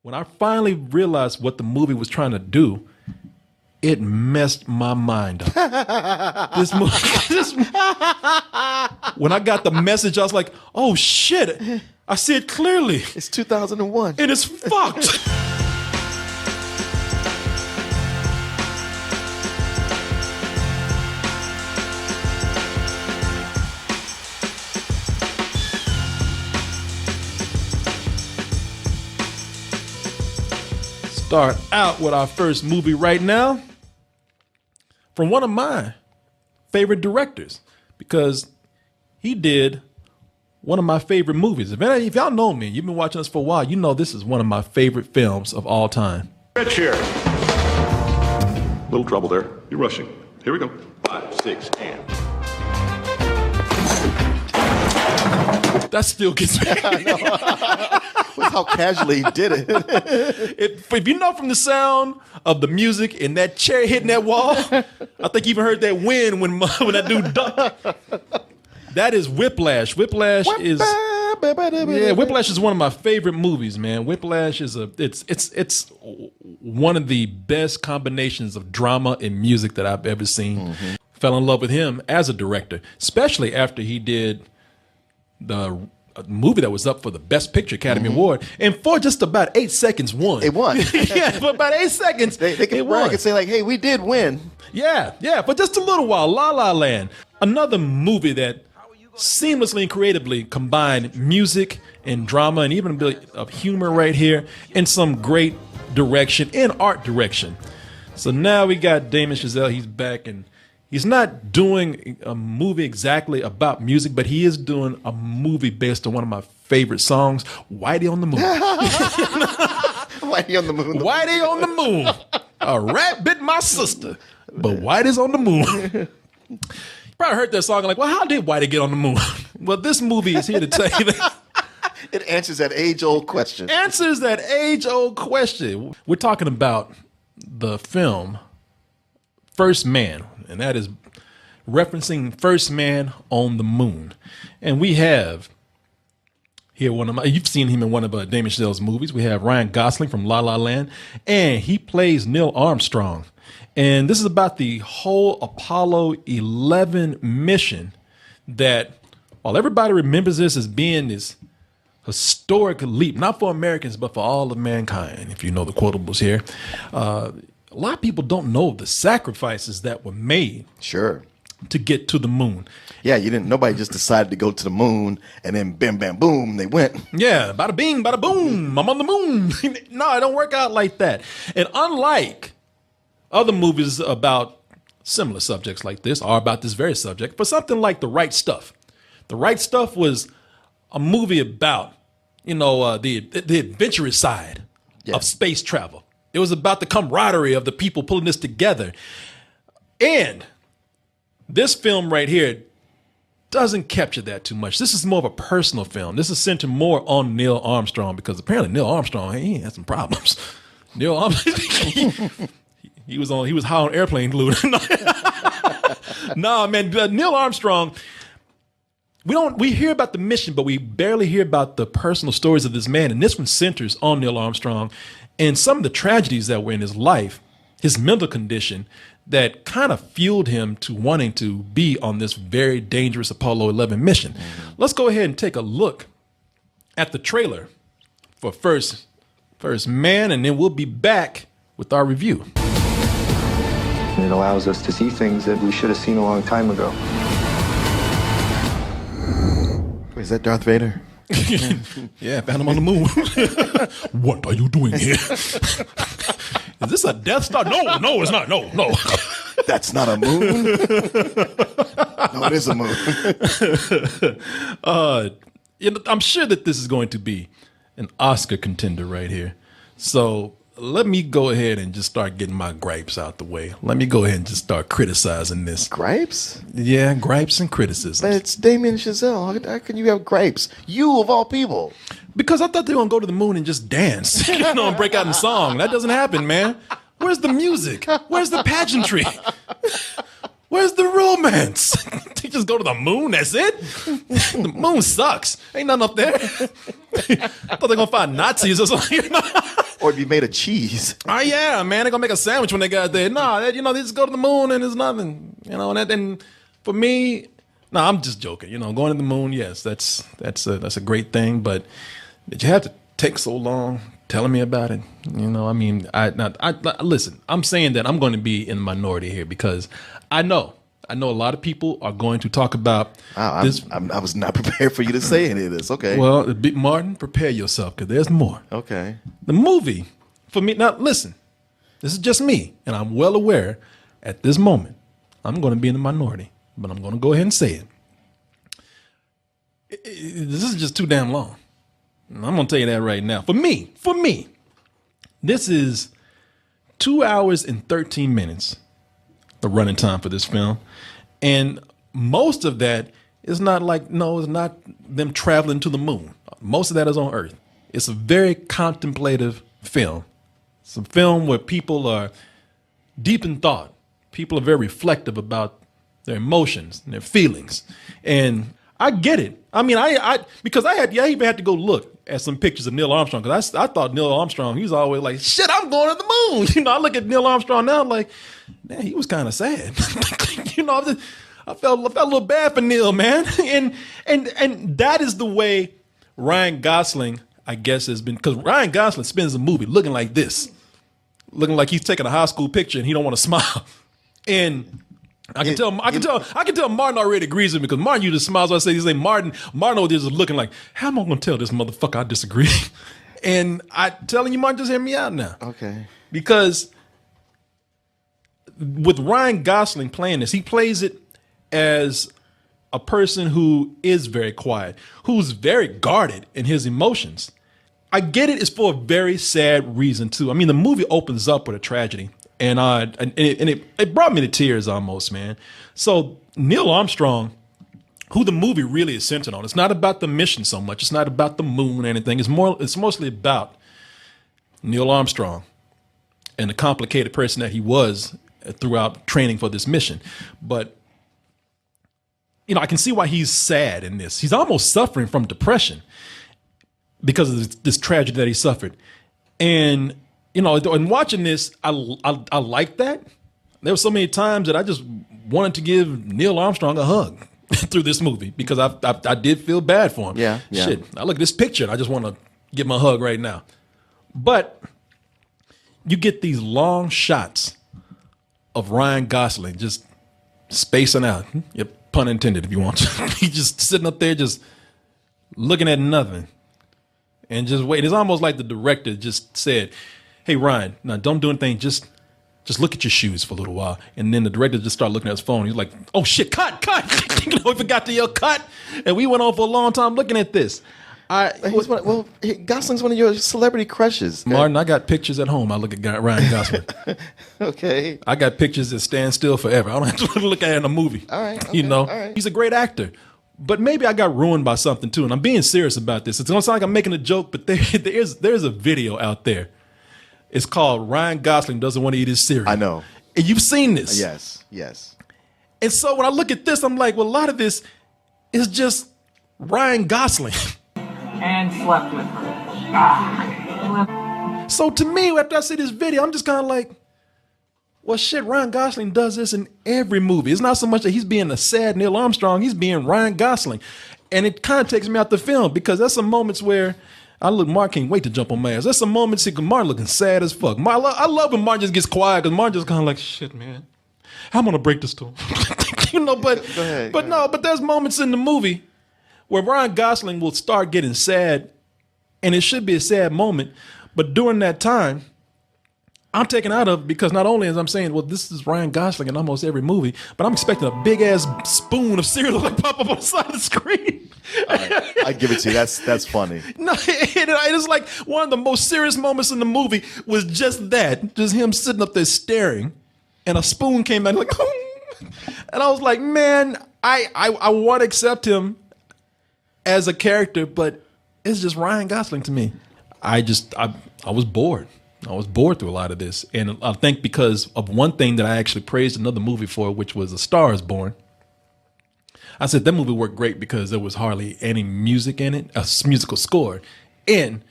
When I finally realized what the movie was trying to do, it messed my mind up. This movie, when I got the message, I was like, oh shit, I see it clearly. It's 2001. It is fucked. Start out with our first movie right now from one of my favorite directors, because he did one of my favorite movies. If y'all know me, you've been watching us for a while, you know this is one of my favorite films of all time. Rich here. Little trouble there. You're rushing. Here we go. 5, 6, and. That still gets me. With how casually he did it. If you know from the sound of the music and that chair hitting that wall, I think you even heard that wind when that dude ducked. That is Whiplash. Whiplash is one of my favorite movies, man. Whiplash is it's one of the best combinations of drama and music that I've ever seen. Mm-hmm. Fell in love with him as a director, especially after he did the movie that was up for the Best Picture Academy Award, and for just about 8 seconds won. It won. Yeah, for about 8 seconds, they can brag and say like, "Hey, we did win." Yeah, for just a little while. La La Land, another movie that seamlessly and creatively combined music and drama and even a bit of humor right here, and some great direction and art direction. So now we got Damien Chazelle. He's back, and he's not doing a movie exactly about music, but he is doing a movie based on one of my favorite songs, Whitey on the Moon. Whitey on the Moon. Whitey on the Moon. A rat bit my sister, but Whitey's on the moon. You probably heard that song and like, well, how did Whitey get on the moon? Well, this movie is here to tell you that. It answers that age-old question. Answers that age-old question. We're talking about the film First Man, and that is referencing First Man on the Moon. And we have here you've seen him in one of Damien Chazelle's movies. We have Ryan Gosling from La La Land, and he plays Neil Armstrong. And this is about the whole Apollo 11 mission that, while everybody remembers this as being this historic leap, not for Americans, but for all of mankind, if you know the quotables here, a lot of people don't know the sacrifices that were made. Sure. To get to the moon. Yeah, nobody just decided to go to the moon and then bam, bam, boom, they went. Yeah, bada bing, bada boom, I'm on the moon. No, it don't work out like that. And unlike other movies about similar subjects like this, or about this very subject, for something like The Right Stuff. The Right Stuff was a movie about, the adventurous side of space travel. It was about the camaraderie of the people pulling this together. And this film right here doesn't capture that too much. This is more of a personal film. This is centered more on Neil Armstrong, because apparently Neil Armstrong, he had some problems. Neil Armstrong, he was high on airplane glue. No, man, Neil Armstrong, we hear about the mission, but we barely hear about the personal stories of this man. And this one centers on Neil Armstrong and some of the tragedies that were in his life, his mental condition, that kind of fueled him to wanting to be on this very dangerous Apollo 11 mission. Let's go ahead and take a look at the trailer for First Man, and then we'll be back with our review. It allows us to see things that we should have seen a long time ago. Is that Darth Vader? Yeah, found him on the moon. What are you doing here? Is this a Death Star? No, it's not. No. That's not a moon. No, it is a moon. I'm sure that this is going to be an Oscar contender right here. So let me go ahead and just start getting my gripes out the way. Let me go ahead and just start criticizing this. Gripes? Yeah, gripes and criticisms. But it's Damien Chazelle. How can you have gripes? You, of all people. Because I thought they were going to go to the moon and just dance, and break out in song. That doesn't happen, man. Where's the music? Where's the pageantry? Where's the romance? They just go to the moon, that's it? The moon sucks. Ain't nothing up there. I thought they were going to find Nazis or something. Or it'd be made of cheese. Oh yeah, man, they're gonna make a sandwich when they got there. No, they just go to the moon and there's nothing. And for me, no, I'm just joking. Going to the moon, yes, that's a great thing. But did you have to take so long telling me about it? I listen. I'm saying that I'm going to be in the minority here because I know a lot of people are going to talk about this. I was not prepared for you to say any of this. Okay. Well, Martin, prepare yourself because there's more. Okay. The movie, for me, now listen, this is just me, and I'm well aware at this moment I'm going to be in the minority, but I'm going to go ahead and say it. This is just too damn long. I'm going to tell you that right now. For me, this is 2 hours and 13 minutes, the running time for this film. And most of that is it's not them traveling to the moon. Most of that is on Earth. It's a very contemplative film. It's a film where people are deep in thought. People are very reflective about their emotions and their feelings. And I get it. I mean, because I even had to go look at some pictures of Neil Armstrong because I thought Neil Armstrong, he's always like, shit, I'm going to the moon. I look at Neil Armstrong now, I'm like, man, he was kind of sad. I felt a little bad for Neil, man. And that is the way Ryan Gosling, I guess, has been, because Ryan Gosling spends the movie looking like this, looking like he's taking a high school picture and he don't want to smile. And I can tell Martin already agrees with me because Martin usually smiles when I say his name. Martin over there is looking like, how am I going to tell this motherfucker I disagree? And I telling you, Martin, just hear me out now. Okay. Because with Ryan Gosling playing this, he plays it as a person who is very quiet, who's very guarded in his emotions. I get it. It's for a very sad reason too. I mean, the movie opens up with a tragedy. And it brought me to tears almost, man. So Neil Armstrong, who the movie really is centered on, it's not about the mission so much. It's not about the moon or anything. It's mostly about Neil Armstrong and the complicated person that he was throughout training for this mission. But I can see why he's sad in this. He's almost suffering from depression because of this tragedy that he suffered. And in watching this, I like that. There were so many times that I just wanted to give Neil Armstrong a hug through this movie because I did feel bad for him. Yeah. Shit, I look at this picture and I just want to give him a hug right now. But you get these long shots of Ryan Gosling just spacing out. Yep, pun intended if you want to. He's just sitting up there just looking at nothing and just wait. It's almost like the director just said, hey, Ryan, now don't do anything. Just look at your shoes for a little while. And then the director just started looking at his phone. He's like, oh, shit, cut. He forgot to yell cut. And we went on for a long time looking at this. Gosling's one of your celebrity crushes. Okay? Martin, I got pictures at home. I look at Ryan Gosling. Okay. I got pictures that stand still forever. I don't have to look at it in a movie. All right. Okay, all right. He's a great actor. But maybe I got ruined by something, too. And I'm being serious about this. It's going to sound like I'm making a joke, but there's a video out there. It's called Ryan Gosling Doesn't Want to Eat His Cereal. I know. And you've seen this. Yes. And so when I look at this, I'm like, well, a lot of this is just Ryan Gosling. And slept with her. So to me, after I see this video, I'm just kind of like, well, shit, Ryan Gosling does this in every movie. It's not so much that he's being a sad Neil Armstrong, he's being Ryan Gosling. And it kind of takes me out the film because there's some moments where Mark can't wait to jump on my ass. There's some moments here, Martin looking sad as fuck. I love when Martin just gets quiet because Martin just kind of like, shit, man, I'm going to break this to him. But there's moments in the movie where Ryan Gosling will start getting sad, and it should be a sad moment. But during that time, I'm taken out of it because not only as I'm saying, well, this is Ryan Gosling in almost every movie, but I'm expecting a big ass spoon of cereal to pop up on the side of the screen. I give it to you. That's funny. No, it's like one of the most serious moments in the movie was just that, just him sitting up there staring, and a spoon came out like, and I was like, man, I want to accept him as a character, but it's just Ryan Gosling to me. I was bored. I was bored through a lot of this. And I think because of one thing that I actually praised another movie for, which was A Star is Born. I said that movie worked great because there was hardly any music in it, a musical score. And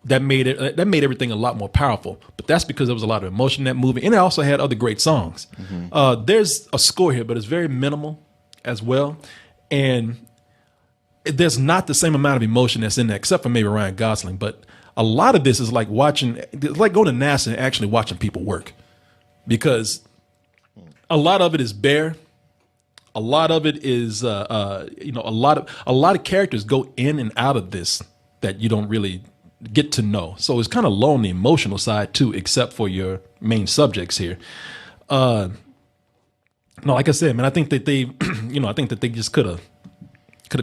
that made everything a lot more powerful. But that's because there was a lot of emotion in that movie, and it also had other great songs. There's a score here, but it's very minimal as well, and there's not the same amount of emotion that's in there, except for maybe Ryan Gosling. But a lot of this is like going to NASA and actually watching people work, because a lot of it is bare. A lot of it is, a lot of characters go in and out of this that you don't really get to know. So it's kind of low on the emotional side too, except for your main subjects here. No, like I said, man, I think that they, I think that they just could have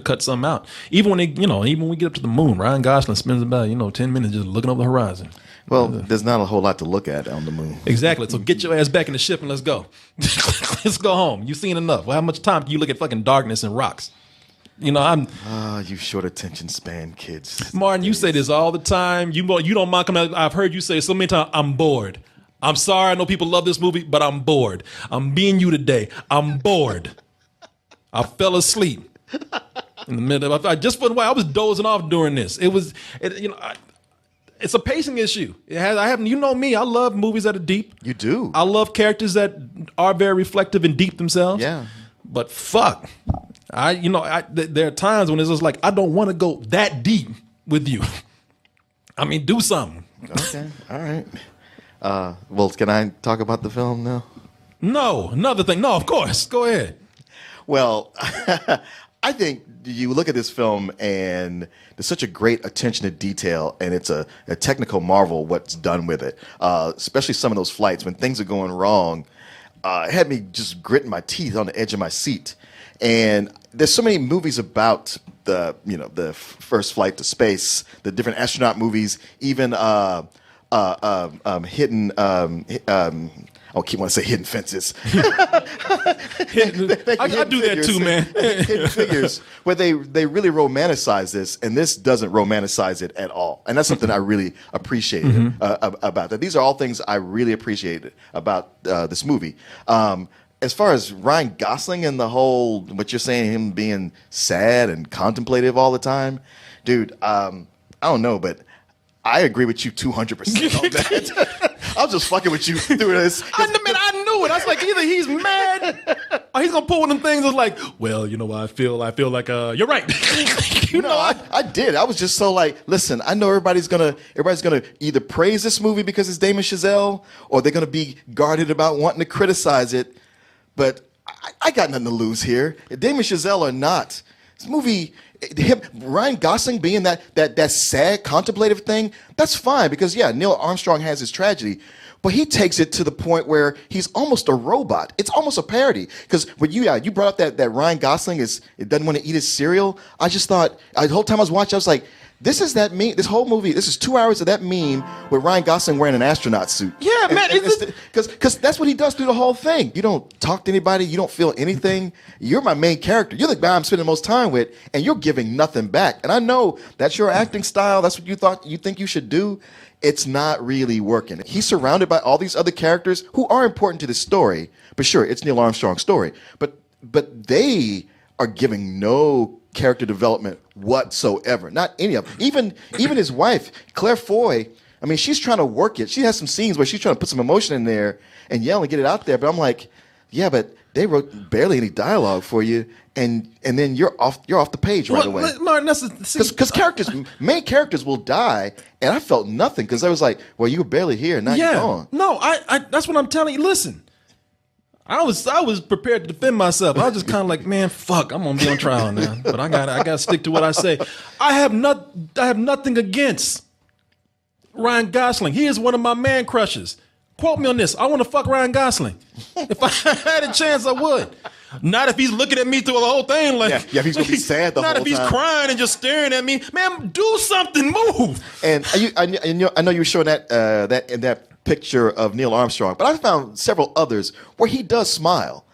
cut something out. Even when we get up to the moon, Ryan Gosling spends about 10 minutes just looking over the horizon. Well, there's not a whole lot to look at on the moon. Exactly. So get your ass back in the ship and let's go. Let's go home. You've seen enough. Well, how much time do you look at fucking darkness and rocks? You short attention span kids. Martin, you say this all the time. You don't mind coming out. I've heard you say so many times, I'm bored. I'm sorry. I know people love this movie, but I'm bored. I'm being you today. I'm bored. I fell asleep in the middle. Just for the way I was dozing off during this. It's a pacing issue. You know me. I love movies that are deep. You do. I love characters that are very reflective and deep themselves. Yeah. But fuck, there are times when it's just like I don't want to go that deep with you. I mean, do something. Okay. All right. Well, can I talk about the film now? No, another thing. No, of course. Go ahead. Well, I think you look at this film and there's such a great attention to detail, and it's a technical marvel what's done with it. Especially some of those flights when things are going wrong, it had me just gritting my teeth on the edge of my seat. And there's so many movies about the first flight to space, the different astronaut movies, even hidden. I keep wanting to say hidden fences. I do that too, man. Hidden figures, where they really romanticize this, and this doesn't romanticize it at all. And that's something I really appreciated about that. These are all things I really appreciated about this movie. As far as Ryan Gosling and the whole, what you're saying, him being sad and contemplative all the time, dude, I don't know, but I agree with you 200% on that. I was just fucking with you through this. I knew it. I was like, either he's mad or he's gonna pull one of them things that's like, well, I feel like you're right. I did. I was just so like, listen, I know everybody's gonna either praise this movie because it's Damon Chazelle, or they're gonna be guarded about wanting to criticize it. But I got nothing to lose here. Damon Chazelle or not, this movie, Ryan Gosling being that sad, contemplative thing, that's fine because, yeah, Neil Armstrong has his tragedy, but he takes it to the point where he's almost a robot. It's almost a parody. Because when you brought up that Ryan Gosling doesn't want to eat his cereal, I just thought, the whole time I was watching, I was like, this is that meme. This whole movie, this is 2 hours of that meme with Ryan Gosling wearing an astronaut suit. Yeah, man. Because that's what he does through the whole thing. You don't talk to anybody. You don't feel anything. You're my main character. You're the guy I'm spending the most time with, and you're giving nothing back. And I know that's your acting style. That's what you think you should do. It's not really working. He's surrounded by all these other characters who are important to this story. But sure, it's Neil Armstrong's story. But they are giving no character development whatsoever. Not any of them. Even his wife, Claire Foy, I mean, she's trying to work it. She has some scenes where she's trying to put some emotion in there and yell and get it out there. But I'm like, yeah, but they wrote barely any dialogue for you, and then you're off the page right away. Martin, because main characters will die, and I felt nothing because I was like, well, you were barely here, now you're gone. No, I that's what I'm telling you. Listen, I was prepared to defend myself. I was just kind of like, man, fuck, I'm gonna be on trial now, but I got to stick to what I say. I have nothing against Ryan Gosling. He is one of my man crushes. Quote me on this. I want to fuck Ryan Gosling. If I had a chance, I would. Not if he's looking at me through the whole thing. Like, yeah, if he's gonna be sad the whole time. Not if he's crying and just staring at me. Man, do something. Move. And I know you were showing that picture of Neil Armstrong, but I found several others where he does smile.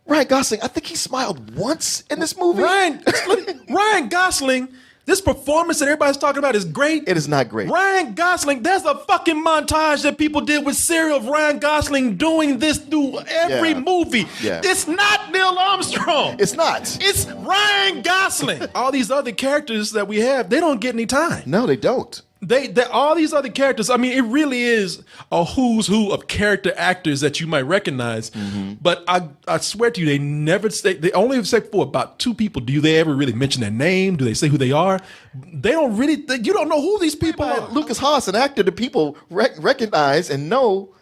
Ryan Gosling, I think he smiled once in this movie. Ryan Gosling. This performance that everybody's talking about is great. It is not great. Ryan Gosling, there's a fucking montage that people did with Serial of Ryan Gosling doing this through every movie. Yeah. It's not Neil Armstrong. It's not. It's Ryan Gosling. All these other characters that we have, they don't get any time. No, they don't. They all these other characters. I mean, it really is a who's who of character actors that you might recognize. But I swear to you, they never say. They only say for about 2 people. Do they ever really mention their name? Do they say who they are? They don't really. You don't know who these people are. Lucas Haas, an actor that people recognize and know.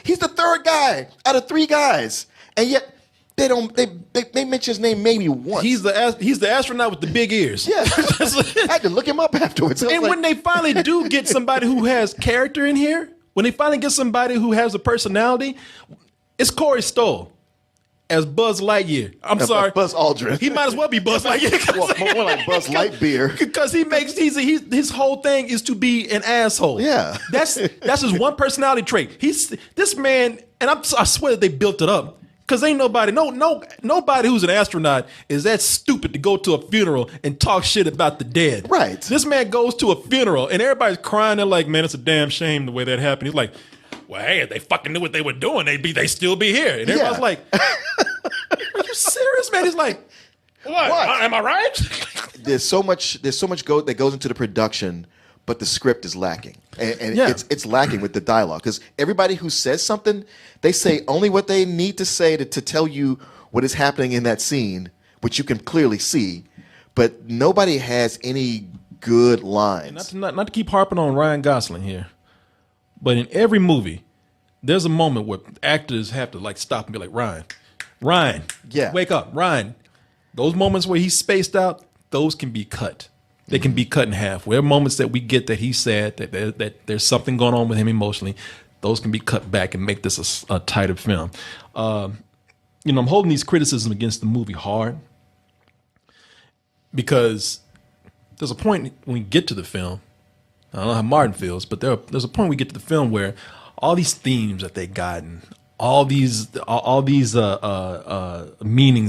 He's the 3rd guy out of 3 guys, and yet they don't. They mention his name maybe once. He's the astronaut with the big ears. Yeah, I had to look him up afterwards. And when they finally do get somebody who has character in here, when they finally get somebody who has a personality, it's Corey Stoll as Buzz Lightyear. I'm sorry, Buzz Aldrin. He might as well be Buzz Lightyear. More like Buzz Lightbeer. Because his whole thing is to be an asshole. Yeah. That's his one personality trait. This man, and I swear that they built it up. Because ain't nobody who's an astronaut is that stupid to go to a funeral and talk shit about the dead. Right. This man goes to a funeral and everybody's crying. They're like, man, it's a damn shame the way that happened. He's like, well, hey, if they fucking knew what they were doing, they'd still be here. And everybody's like, are you serious, man? He's like, what? Am I right? There's so much that goes into the production, but the script is lacking, and it's lacking with the dialogue because everybody who says something, they say only what they need to say to tell you what is happening in that scene, which you can clearly see, but nobody has any good lines. Not to keep harping on Ryan Gosling here, but in every movie, there's a moment where actors have to like stop and be like, Ryan, wake up, Ryan. Those moments where he's spaced out, those can be cut. They can be cut in half. Where moments that we get that he's sad, that there's something going on with him emotionally, those can be cut back and make this a tighter film. I'm holding these criticisms against the movie hard because there's a point when we get to the film, I don't know how Martin feels, but there's a point we get to the film where all these themes that they gotten, all these meanings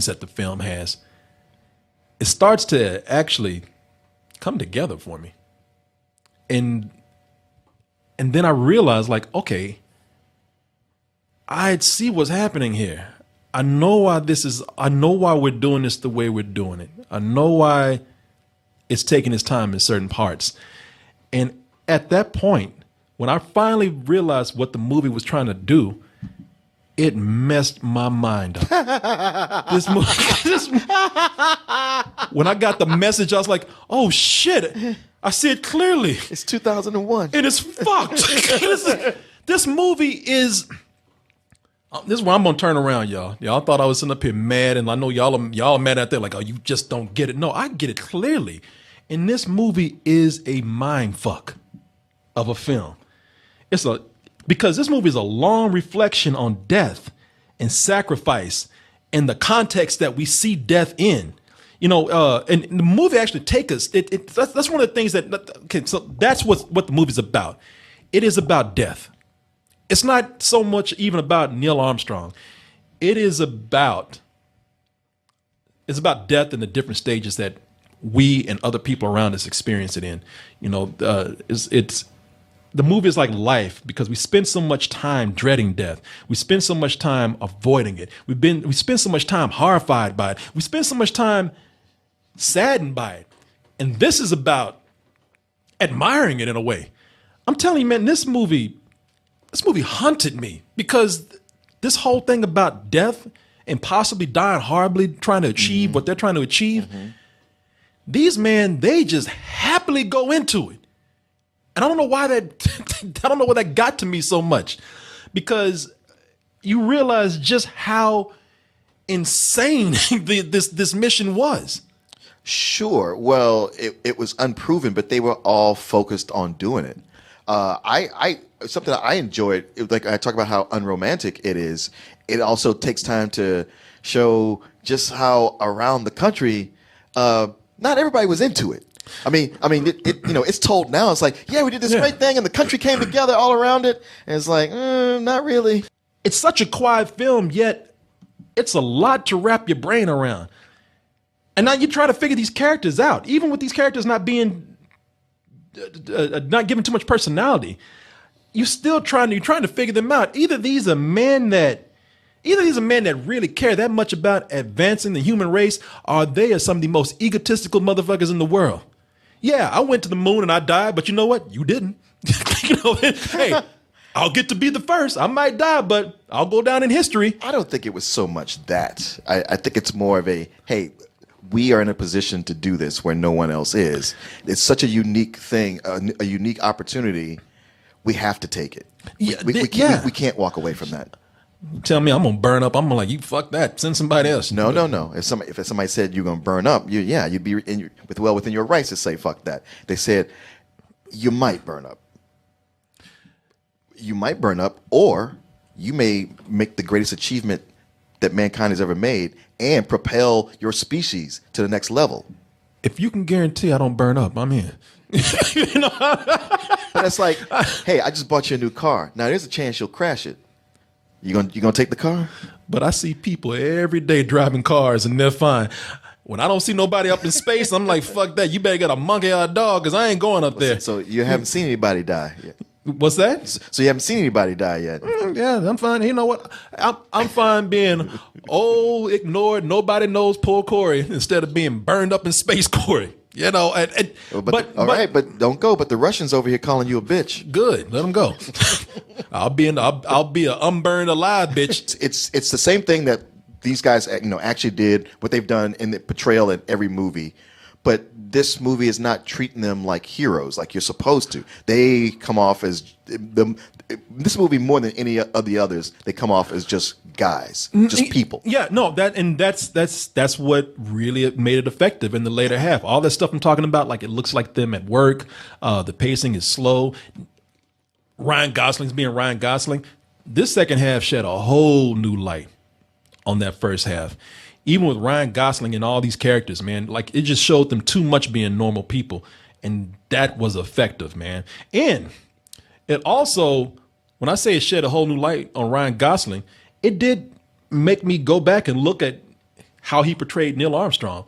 that the film has, it starts to actually come together for me. And then I realized, like, okay, I see what's happening here. I know why we're doing this the way we're doing it. I know why it's taking its time in certain parts. And at that point, when I finally realized what the movie was trying to do, it messed my mind up. When I got the message, I was like, oh shit, I see it clearly. It's 2001. It is fucked. This movie is, this is where I'm going to turn around, y'all. Y'all thought I was sitting up here mad, and I know y'all mad out there like, oh, you just don't get it. No, I get it clearly. And this movie is a mind fuck of a film. Because this movie is a long reflection on death and sacrifice and the context that we see death in. And the movie actually takes us. That's one of the things so that's what the movie's about. It is about death. It's not so much even about Neil Armstrong. It's about death and the different stages that we and other people around us experience it in. The movie is like life because we spend so much time dreading death. We spend so much time avoiding it. We spend so much time horrified by it. We spend so much time saddened by it. And this is about admiring it in a way. I'm telling you, man, this movie haunted me because this whole thing about death and possibly dying horribly, trying to achieve what they're trying to achieve. These men, they just happily go into it. And I don't know why that got to me so much, because you realize just how insane this mission was. Sure. Well, it was unproven, but they were all focused on doing it. Something that I enjoyed, like I talk about how unromantic it is. It also takes time to show just how around the country, not everybody was into it. I mean, it's told now. It's like, yeah, we did this great thing, and the country came together all around it. And it's like, not really. It's such a quiet film, yet it's a lot to wrap your brain around. And now you try to figure these characters out, even with these characters not being, not given too much personality. You're trying to figure them out. Either these are men that really care that much about advancing the human race, or they are some of the most egotistical motherfuckers in the world. Yeah, I went to the moon and I died, but you know what? You didn't. Hey, I'll get to be the first. I might die, but I'll go down in history. I don't think it was so much that. I think it's more of a, hey, we are in a position to do this where no one else is. It's such a unique thing, a unique opportunity. We have to take it. We can't walk away from that. Tell me I'm gonna burn up. I'm gonna like, you fuck that. Send somebody else. No. If somebody said you're gonna burn up, you'd be within your rights to say fuck that. They said you might burn up. You might burn up, or you may make the greatest achievement that mankind has ever made and propel your species to the next level. If you can guarantee I don't burn up, I'm in. But it's like, hey, I just bought you a new car. Now there's a chance you'll crash it. You gonna take the car? But I see people every day driving cars and they're fine. When I don't see nobody up in space, I'm like, fuck that. You better get a monkey or a dog because I ain't going up there. So you haven't seen anybody die yet. What's that? So you haven't seen anybody die yet. Yeah, I'm fine. You know what? I'm fine being old, ignored, nobody knows poor Corey instead of being burned up in space Corey. You know, but don't go. But the Russians over here calling you a bitch. Good, let them go. I'll be an unburned alive bitch. It's the same thing that these guys actually did, what they've done in the portrayal in every movie. But this movie is not treating them like heroes, like you're supposed to. They come off as this movie more than any of the others. They come off as just guys, just people. Yeah, no, that's what really made it effective in the later half. All that stuff I'm talking about, like it looks like them at work. The pacing is slow. Ryan Gosling's being Ryan Gosling. This second half shed a whole new light on that first half. Even with Ryan Gosling and all these characters, man, like it just showed them too much being normal people. And that was effective, man. And it also, when I say it shed a whole new light on Ryan Gosling, it did make me go back and look at how he portrayed Neil Armstrong.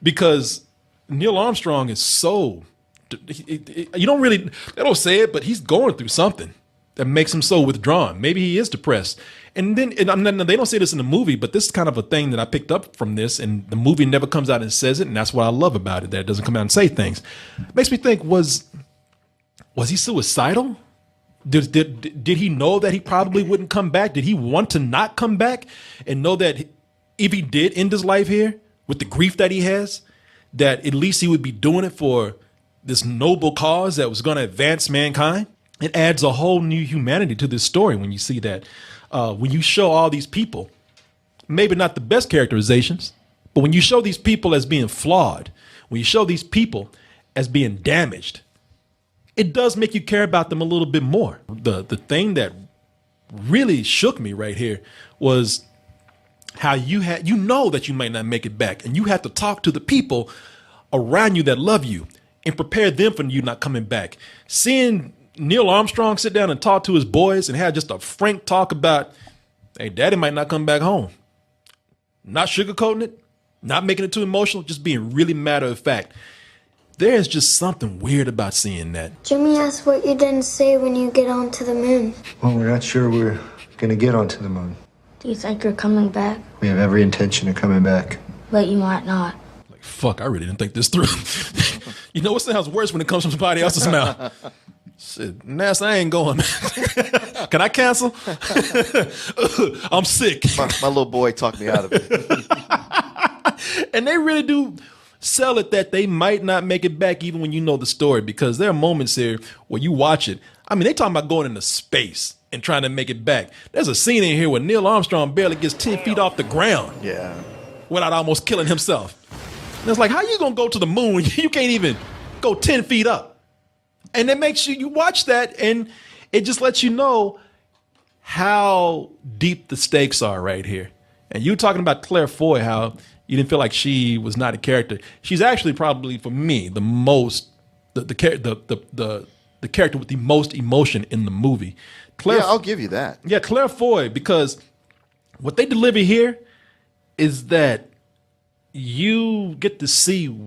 Because Neil Armstrong is so, they don't say it, but he's going through something that makes him so withdrawn. Maybe he is depressed. And then they don't say this in the movie, but this is kind of a thing that I picked up from this, and the movie never comes out and says it, and that's what I love about it, that it doesn't come out and say things. It makes me think, was he suicidal? Did he know that he probably wouldn't come back? Did he want to not come back and know that if he did end his life here with the grief that he has, that at least he would be doing it for this noble cause that was going to advance mankind? It adds a whole new humanity to this story when you see that. When you show all these people, maybe not the best characterizations, but when you show these people as being flawed, when you show these people as being damaged, it does make you care about them a little bit more. The thing that really shook me right here was how you know that you might not make it back, and you have to talk to the people around you that love you and prepare them for you not coming back. Seeing Neil Armstrong sit down and talk to his boys and have just a frank talk about, hey, daddy might not come back home. Not sugarcoating it, not making it too emotional, just being really matter of fact. There's just something weird about seeing that. Jimmy asked what you didn't say when you get onto the moon. Well, we're not sure we're going to get onto the moon. Do you think you're coming back? We have every intention of coming back. But you might not. Like, fuck, I really didn't think this through. You know what sounds worse when it comes from somebody else's mouth? Shit, NASA, I ain't going. Can I cancel? I'm sick. My little boy talked me out of it. And they really do sell it that they might not make it back even when you know the story, because there are moments here where you watch it. I mean, they talking about going into space and trying to make it back. There's a scene in here where Neil Armstrong barely gets 10 feet off the ground. Yeah. Without almost killing himself. And it's like, how you going to go to the moon when you can't even go 10 feet up? And it makes you watch that, and it just lets you know how deep the stakes are right here. And you were talking about Claire Foy, how you didn't feel like she was not a character. She's actually probably, for me, the character with the most emotion in the movie. Yeah, I'll give you that. Yeah, Claire Foy, because what they deliver here is that you get to see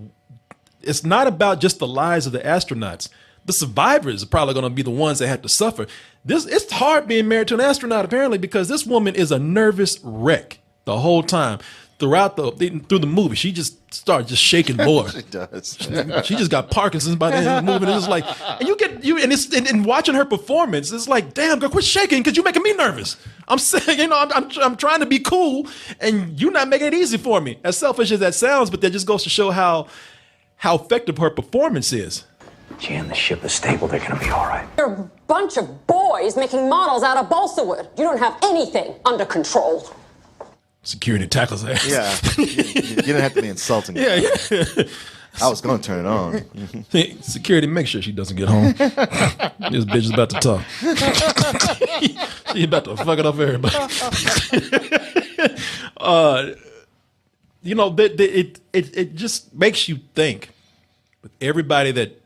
it's not about just the lives of the astronauts. The survivors are probably going to be the ones that have to suffer. It's hard being married to an astronaut, apparently, because this woman is a nervous wreck the whole time. throughout through the movie, she just started just shaking more. She does. She just got Parkinson's by the end of the movie. And it's like, and watching her performance, it's like, damn, girl, quit shaking because you're making me nervous. I'm saying, you know, I'm trying to be cool, and you're not making it easy for me. As selfish as that sounds, but that just goes to show how effective her performance is. Jan, the ship is stable. They're going to be all right. You're a bunch of boys making models out of balsa wood. You don't have anything under control. Security tackles her ass. Yeah, you didn't have to be insulting. Yeah. I was going to turn it on. Security, make sure she doesn't get home. This bitch is about to talk. She about to fuck it up for everybody. You know, it just makes you think. With everybody that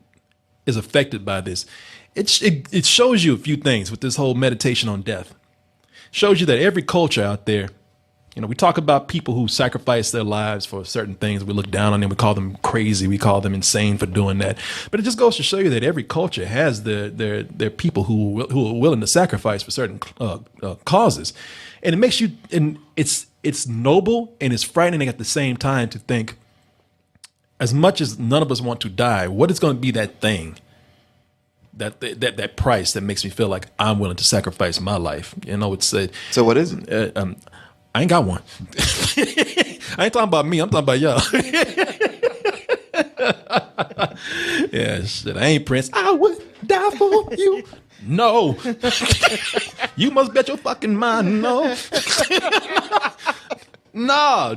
is affected by this, it shows you a few things with this whole meditation on death. It shows you that every culture out there, you know, we talk about people who sacrifice their lives for certain things. We look down on them. We call them crazy. We call them insane for doing that. But it just goes to show you that every culture has their people who are willing to sacrifice for certain causes, and it makes you. And it's noble and it's frightening at the same time to think. As much as none of us want to die, what is going to be that thing, that price that makes me feel like I'm willing to sacrifice my life? You know, it's so. What is it? I ain't got one. I ain't talking about me. I'm talking about y'all. Yeah, shit. I ain't Prince. I would die for you. No. You must bet your fucking mind. No. No.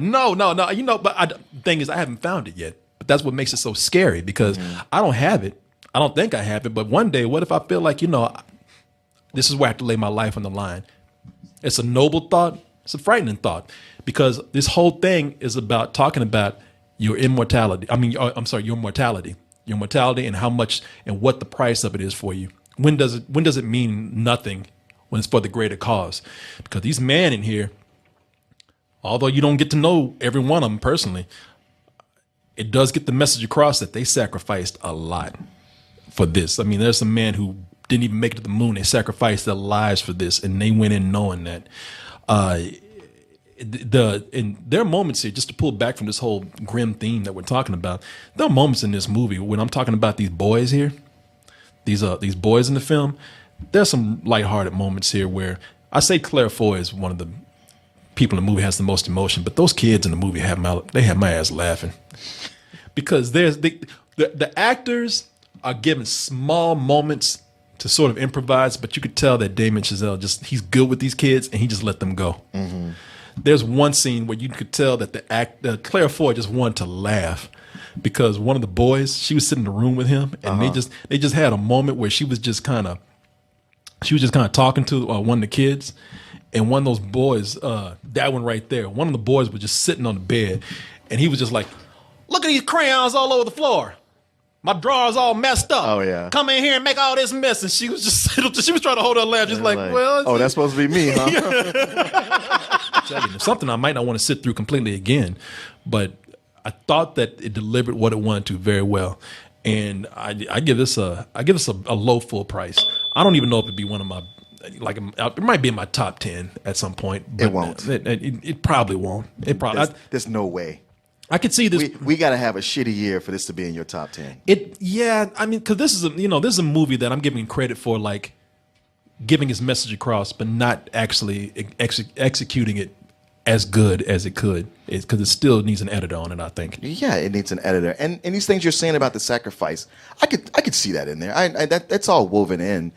You know, but the thing is, I haven't found it yet. But that's what makes it so scary because I don't have it. I don't think I have it. But one day, what if I feel like, you know, this is where I have to lay my life on the line? It's a noble thought. It's a frightening thought because this whole thing is about talking about your immortality. Your mortality. Your mortality and how much and what the price of it is for you. When does it mean nothing when it's for the greater cause? Because these men in here, although you don't get to know every one of them personally, it does get the message across that they sacrificed a lot for this. I mean, there's some men who didn't even make it to the moon. They sacrificed their lives for this, and they went in knowing that. And there are moments here, just to pull back from this whole grim theme that we're talking about. There are moments in this movie when I'm talking about these boys here, these boys in the film. There's some lighthearted moments here where I say Claire Foy is one of the people in the movie has the most emotion, but those kids in the movie have my ass laughing because there's the actors are given small moments to sort of improvise, but you could tell that Damien Chazelle he's good with these kids and he just let them go. Mm-hmm. There's one scene where you could tell that the Claire Foy just wanted to laugh because one of the boys, she was sitting in the room with him and they just had a moment where she was just kind of talking to one of the kids, and one of those boys, that one right there, one of the boys was just sitting on the bed and he was just like, look at these crayons all over the floor. My drawers all messed up. Oh, yeah. Come in here and make all this mess. And she was just she was trying to hold her laugh, just well. Oh, that's supposed to be me, huh? Something I might not want to sit through completely again, but I thought that it delivered what it wanted to very well. And I give this a low full price. I don't even know if it'd be one of my, it might be in my top 10 at some point. But it won't. It probably won't. There's no way. I could see this. We got to have a shitty year for this to be in your top 10. Because this is a movie that I'm giving credit for, like giving his message across, but not actually executing it as good as it could, because it still needs an editor on it, I think. Yeah, it needs an editor, and these things you're saying about the sacrifice, I could see that in there. That's all woven in.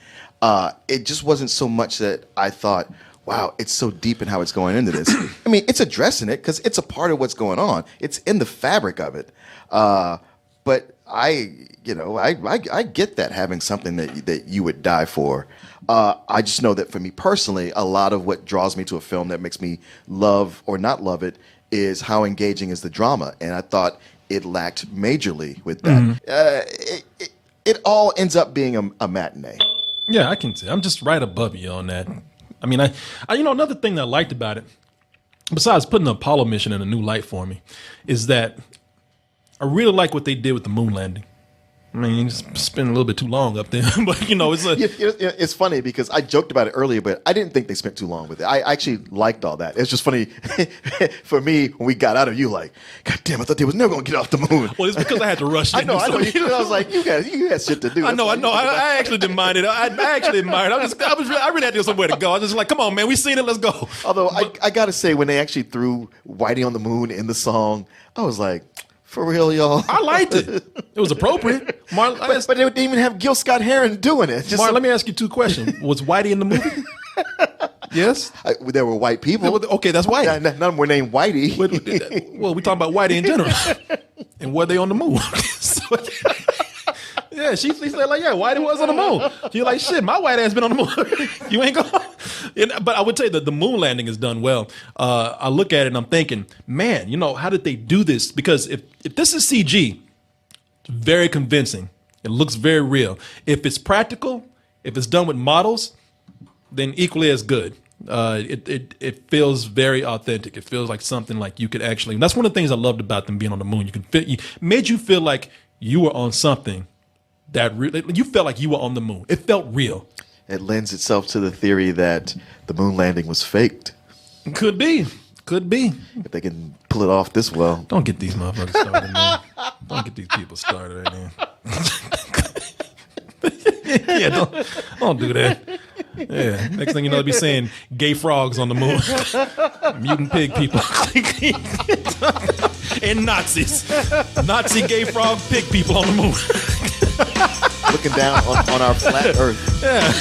It just wasn't so much that I thought, wow, it's so deep in how it's going into this. I mean, it's addressing it because it's a part of what's going on. It's in the fabric of it. But I get that, having something that you would die for. I just know that for me personally, a lot of what draws me to a film that makes me love or not love it is how engaging is the drama. And I thought it lacked majorly with that. Mm-hmm. It all ends up being a matinee. Yeah, I can see. I'm just right above you on that. I mean, I another thing that I liked about it, besides putting the Apollo mission in a new light for me, is that I really like what they did with the moon landing. I mean, spend a little bit too long up there, but you know, it's a. It's funny because I joked about it earlier, but I didn't think they spent too long with it. I actually liked all that. It's just funny for me when we got out of you, like, God damn, I thought they was never gonna get off the moon. Well, it's because I had to rush. I know. I was like, you had shit to do. I know. I actually didn't mind it. I actually admired it. I really had to go somewhere to go. I was just like, come on, man, we seen it. Let's go. Although I gotta say, when they actually threw Whitey on the moon in the song, I was like, for real, y'all. I liked it. It was appropriate. Marlon, but they didn't even have Gil Scott Heron doing it. Marlon, let me ask you two questions. Was Whitey in the movie? Yes. There were white people. Okay, that's white. None of them were named Whitey. Well, we talking about Whitey in general. And were they on the moon? Yeah, she said like, yeah, Whitey was on the moon. She's like, shit, my white ass been on the moon. You ain't going. But I would say that the moon landing is done well. I look at it and I'm thinking, man, you know, how did they do this? Because if this is CG, it's very convincing. It looks very real. If it's practical, if it's done with models, then equally as good. It feels very authentic. It feels like something like you could actually. And that's one of the things I loved about them being on the moon. Made you feel like you were on something. You felt like you were on the moon. It felt real. It lends itself to the theory that the moon landing was faked. Could be. If they can pull it off this well. Don't get these motherfuckers started, man. Don't get these people started right now. Yeah, don't do that. Yeah. Next thing you know, they'll be saying gay frogs on the moon. Mutant pig people. And Nazis. Nazi gay frog pig people on the moon. Looking down on our flat earth. Yeah.